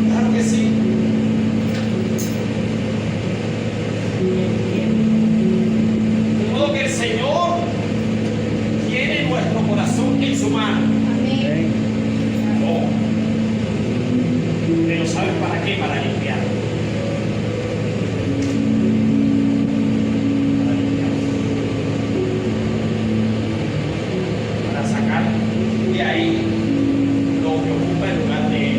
Claro que sí. De modo que el Señor tiene nuestro corazón en su mano. Oh. Pero ¿saben para qué? Para limpiarlo. Para sacar de ahí lo que ocupa el lugar de Él,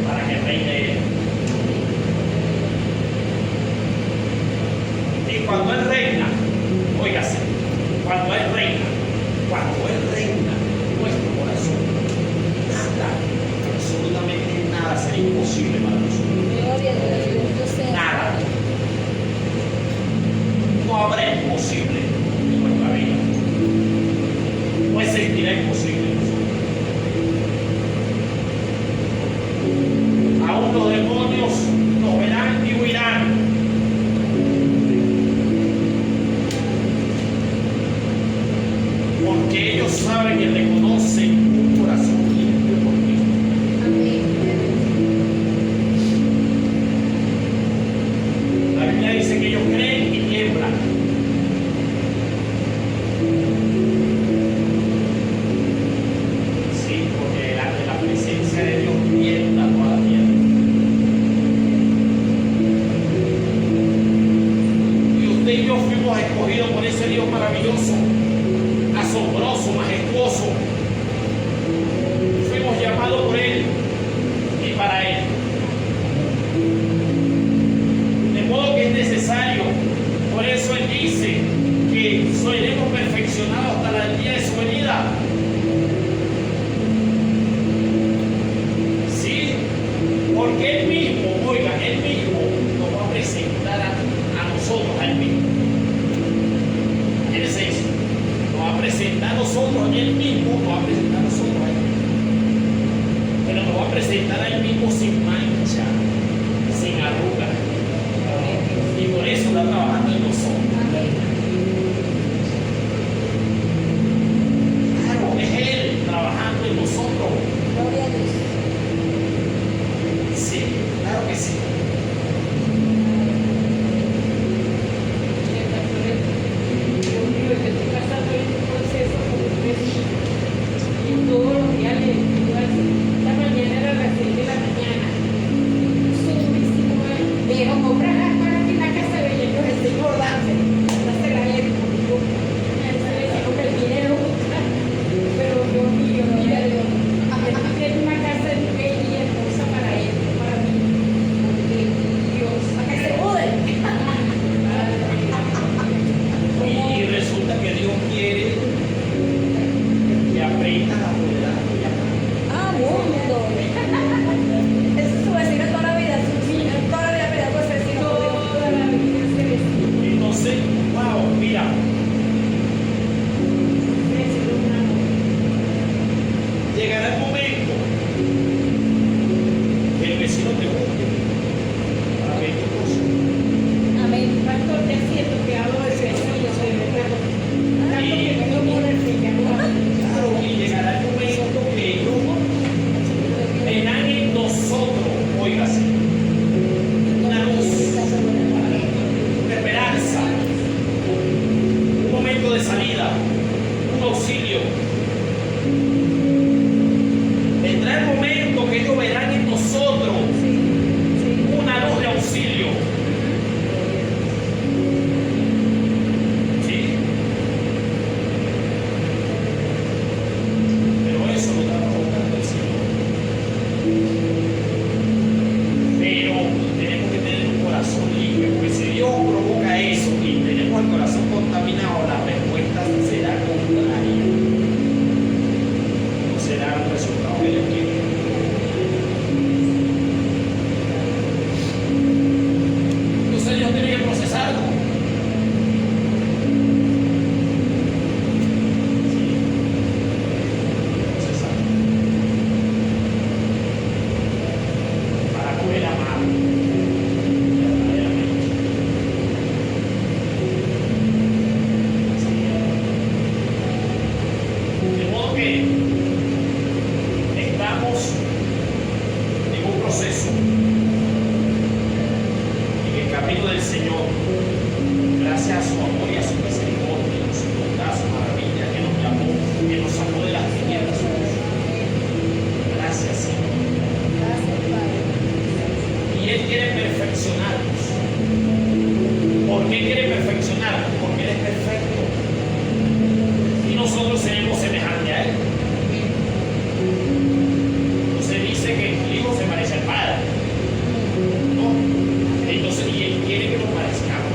para que reine Él. Y cuando Él reina, óigase, cuando Él reina en nuestro corazón, nada, absolutamente nada será imposible para nosotros. Nada. No habrá imposible en nuestra vida. No existirá imposible en nosotros. Aún los demonios nos verán y huirán. Porque ellos saben y reconocen un corazón limpio por Cristo. La Biblia dice que ellos creen y tiemblan. Sí, porque delante de la presencia de Dios tiembla toda la tierra. Y usted y yo fuimos escogidos por ese Dios maravilloso, asombroso, majestuoso. Fuimos llamados por Él y para Él. De modo que es necesario. Por eso Él dice que seremos perfeccionados hasta el día de su venida. Sí, porque Él mismo, oiga, Él mismo nos va a presentar a nosotros, a Él mismo. ¿Quién es eso? Nos va a presentar a nosotros, Él mismo nos va a presentar a nosotros a Él mismo. Pero nos va a presentar a Él mismo sin mancha, sin arruga. Y por eso está trabajando en nosotros. Claro, es Él trabajando en nosotros. Sí, claro que sí. acordarse. No se la he dicho. El video, pero Dios mío, mira Dios. Tiene una casa bella y hermosa para él, para mí. Dios, para que se mude. Y resulta que Dios quiere que aprendas a tolerar. Ah, mundo. Eso es su vecino toda la vida, toda la vida peleando con ese vecino. Toda la vida ese vecino. Entonces, wow, mira, llegará el momento que el vecino te busque para ver tu cosa. Amén. Pastor, te siento que hablo de vecino, de verdad. Tanto que vengo por el Señor. Claro, y llegará el momento que ellos verán en nosotros, óigase, una luz, una esperanza, un momento de salida, un auxilio. Vendrá el momento que ellos verán en nosotros una luz de auxilio. ¿Sí? Pero eso lo está provocando el Señor. Pero tenemos que tener un corazón limpio, porque si Dios provoca eso y tenemos el corazón contaminado, la respuesta será contraria. No será un resultado que Dios quiere. Entonces Dios tiene que procesarlo. Sí, procesarlo. Para poder amar verdaderamente. Sí. De modo que estamos en un proceso en el camino del Señor, gracias a su amor y a su misericordia, a su bondad, a su maravilla, que nos llamó, que nos sacó de las tinieblas. Gracias, Señor. Gracias, Padre. Y Él quiere perfeccionarnos. ¿Por qué quiere perfeccionarnos? Porque Él es perfecto. Y nosotros seremos semejantes a Él. No se dice que el Hijo se parece al Padre. No. Entonces, y Él quiere que nos parezcamos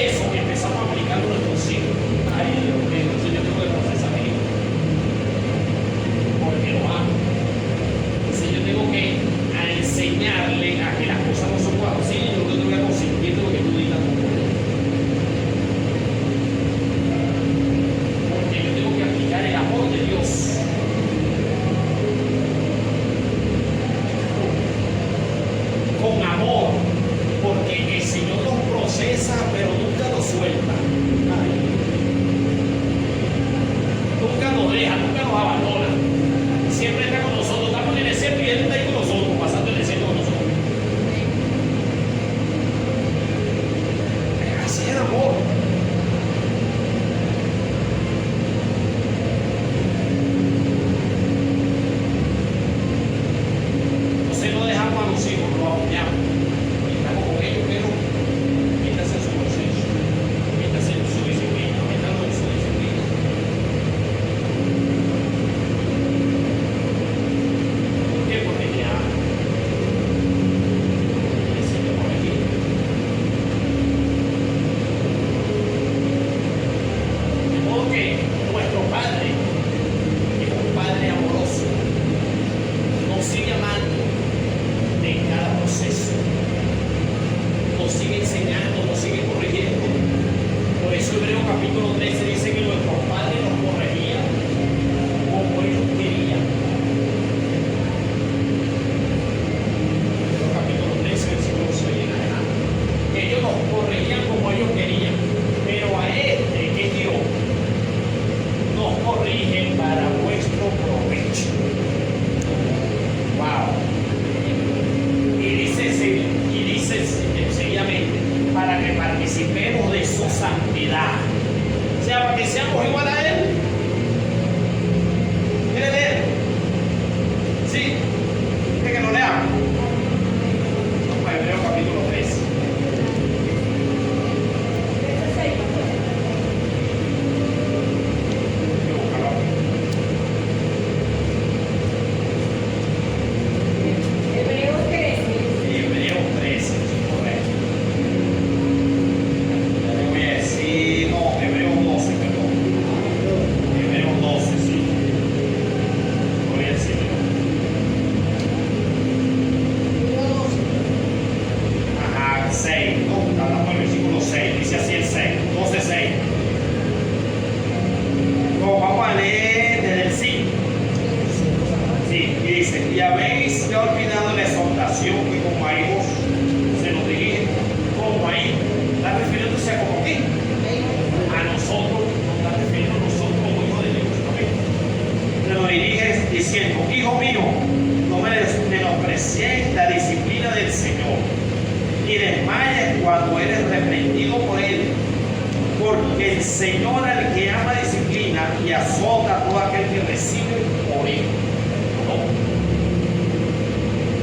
eso empezamos a aplicarlo en nuestros hijos. Ay, Dios mío, entonces yo tengo que procesar a mi hijo. Porque lo amo. Entonces yo tengo que enseñarle a que las cosas no son guapas. Sí, yo no te voy a consentir lo que tú digas. Porque yo tengo que aplicar el amor de Dios. Con amor, porque el Señor los procesa, pero nunca los suelta. Ay. Nunca nos deja, nunca nos abandona. Siempre está con nosotros. Estamos en el desierto y Él está ahí con nosotros, pasando el desierto con nosotros. Así es el amor. Entonces no dejamos a los hijos, los apoyamos. Estamos con ellos, pero métase en su proceso, métase en su disciplina, métalo en su disciplina. ¿Por qué? Porque te ama. Le enseña por aquí. De modo que nuestro Padre es un Padre amoroso, nos sigue amando en cada proceso, nos sigue enseñando, nos sigue corrigiendo. Por eso Hebreos capítulo 13 dice que nuestros padres nos corregían como ellos querían. Hebreos capítulo 13, versículo 6 en adelante. Ellos nos corregían como ellos querían, pero a este que es Dios nos corrige para vuestro provecho. Wow. Y dice sencillamente, para que participemos de su santidad. O sea, para que seamos igual a Él. ¿Quiere leer? Sí. ¿Quiere que lo leamos? Vamos a Hebreos capítulo 13. Voy a buscarlo aquí. Hebreos 13. Hebreos 13, correcto. Ya le voy a decir, no, Hebreos 12, perdón. Hebreos 12, sí. Voy a decirlo. Ajá, 6, no, hablamos del versículo 6, dice así el 6, 12, 6. No, vamos a leer desde el 5. Sí, y dice, y habéis ya olvidado la exhortación que como a hijos se nos dirige, como a hijos, está refiriéndose a como qué, a nosotros, nos está refiriendo a nosotros como hijos de Dios, amén. Se nos dirige diciendo, hijo mío, no menosprecies la disciplina del Señor, ni desmayes cuando eres reprendido por Él, porque el Señor al que ama disciplina y azota a todo aquel que recibe por Él.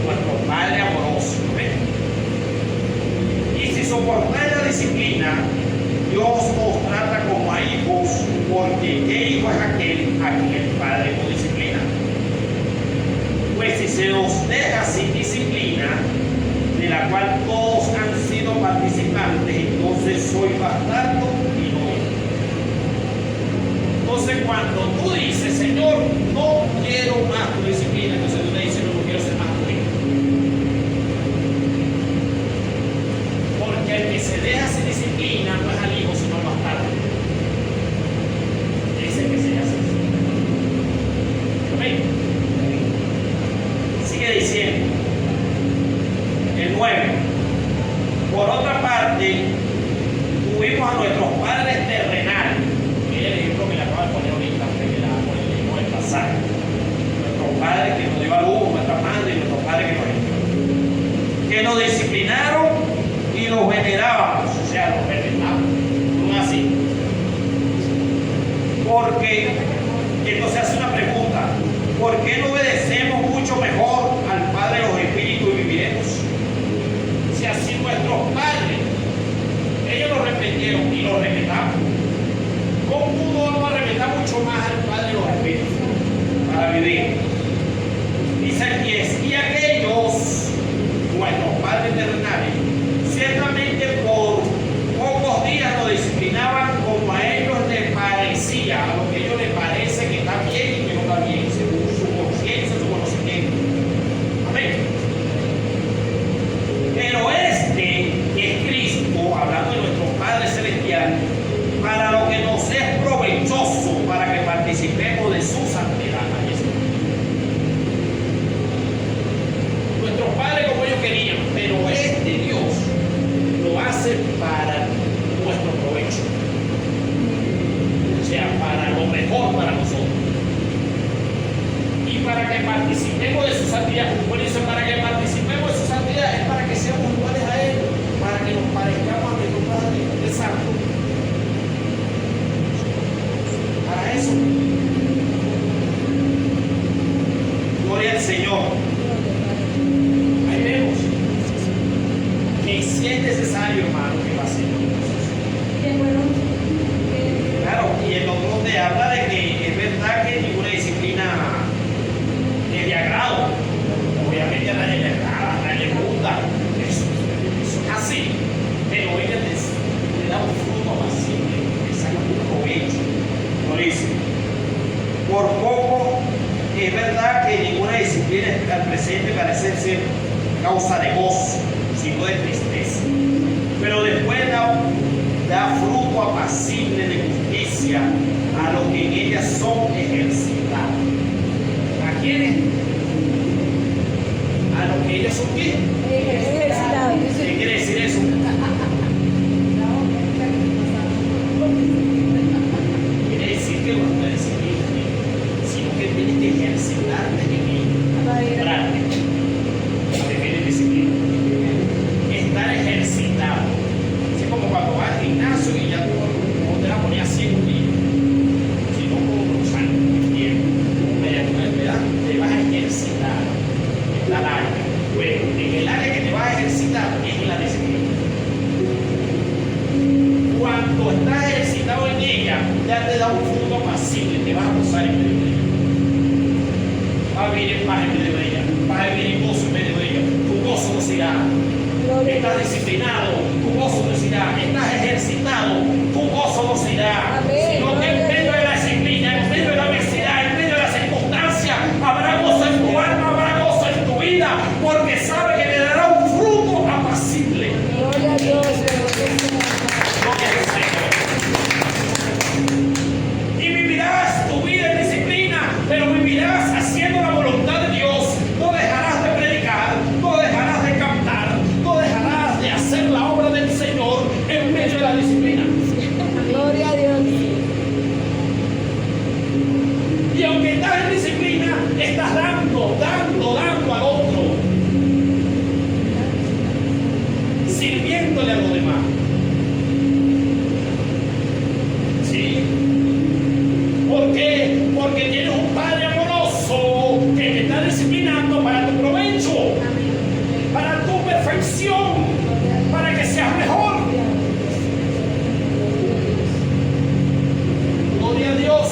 Nuestro Padre amoroso, ¿ven? Y si soportáis la disciplina, Dios os trata como a hijos, porque ¿qué hijo es aquel a quien el Padre no disciplina? Pues si se os deja sin disciplina, de la cual todos han sido participantes, entonces soy bastardo y no hijo. Entonces cuando tú dices, Señor, no quiero más tu disciplina, entonces tú le dices, no quiero ser más tu hijo. Porque el que se deja sin disciplina no es al hijo, sino al bastardo. Es el que se hace así. ¿Amén? Sigue diciendo el 9. Por otra parte, tuvimos a nuestros padres terrenales. Mire el ejemplo que le acabo de poner ahorita, con el pasaje. Nuestros padres que nos dio a luz, nuestras madres y nuestros padres que nos disciplinaron y los venerábamos. O sea, los venerábamos. No así. Porque, entonces hace una pregunta: ¿por qué no obedecemos mucho mejor al Padre de los Espíritus y viviremos? Si así nuestros padres, ellos nos reprendieron y los respetamos, ¿cómo no vamos a respetar mucho más al Padre de los Espíritus para vivir? Dice el 10, y aquellos, nuestros padres terrenales, ciertamente por pocos días que participemos de su santidad. Por eso, para que participemos de su santidad es para que seamos iguales a Él, para que nos parezcamos a nuestro Padre de Santo. Para eso. Gloria al Señor. Ahí vemos que si es necesario, hermano, que pasemos. Claro, y el otro donde habla de que es verdad que ninguna disciplina es de agrado. Obviamente a nadie le agrada, a nadie le gusta. Eso es así. Pero ella le da un fruto apacible, le saca un provecho. Lo dice. Por poco, es verdad que ninguna disciplina al presente parece ser causa de gozo, sino de tristeza. Pero después da fruto apacible de justicia a los que en ella son ejercitados. ¿A quiénes? A los que ellos son ¿qué? Ejercitados. ¿Qué quiere decir eso? Quiere decir que no es disciplina, sino que tienes que ejercitarte en ella. Práctica. Define disciplina. Estar ejercitado. Así como cuando vas al gimnasio y ya tú no te la ponías así en un día, sino con los años, el tiempo, mediante una edad, te vas a ejercitar. Es la larga. Bueno, en el área que te vas a ejercitar es la disciplina. Cuando estás ejercitado en ella, ya te da un fruto apacible, te vas a gozar en medio de ella. Vas a vivir en paz en medio de ella, vas a vivir en gozo en medio de ella. Tu gozo no se irá. Estás disciplinado, tu gozo no se irá. Estás ejercitado, tu gozo no se irá. Sino que en medio de la disciplina, en medio de la adversidad, en medio de la circunstancia, habrá gozo en tu alma, habrá gozo en tu vida, porque sabe que le dará un fruto apacible. Gloria a Dios. Gloria al Señor. Y vivirás tu vida en disciplina, pero vivirás haciendo la voluntad de Dios. No dejarás de predicar, no dejarás de cantar, no dejarás de hacer la obra del Señor en medio de la disciplina. Gloria a Dios. Y aunque estás en disciplina, estás dando al otro, sirviéndole a los demás. ¿Sí? ¿Por qué? Porque tienes un Padre amoroso que te está disciplinando para tu provecho, para tu perfección, para que seas mejor. Gloria a Dios.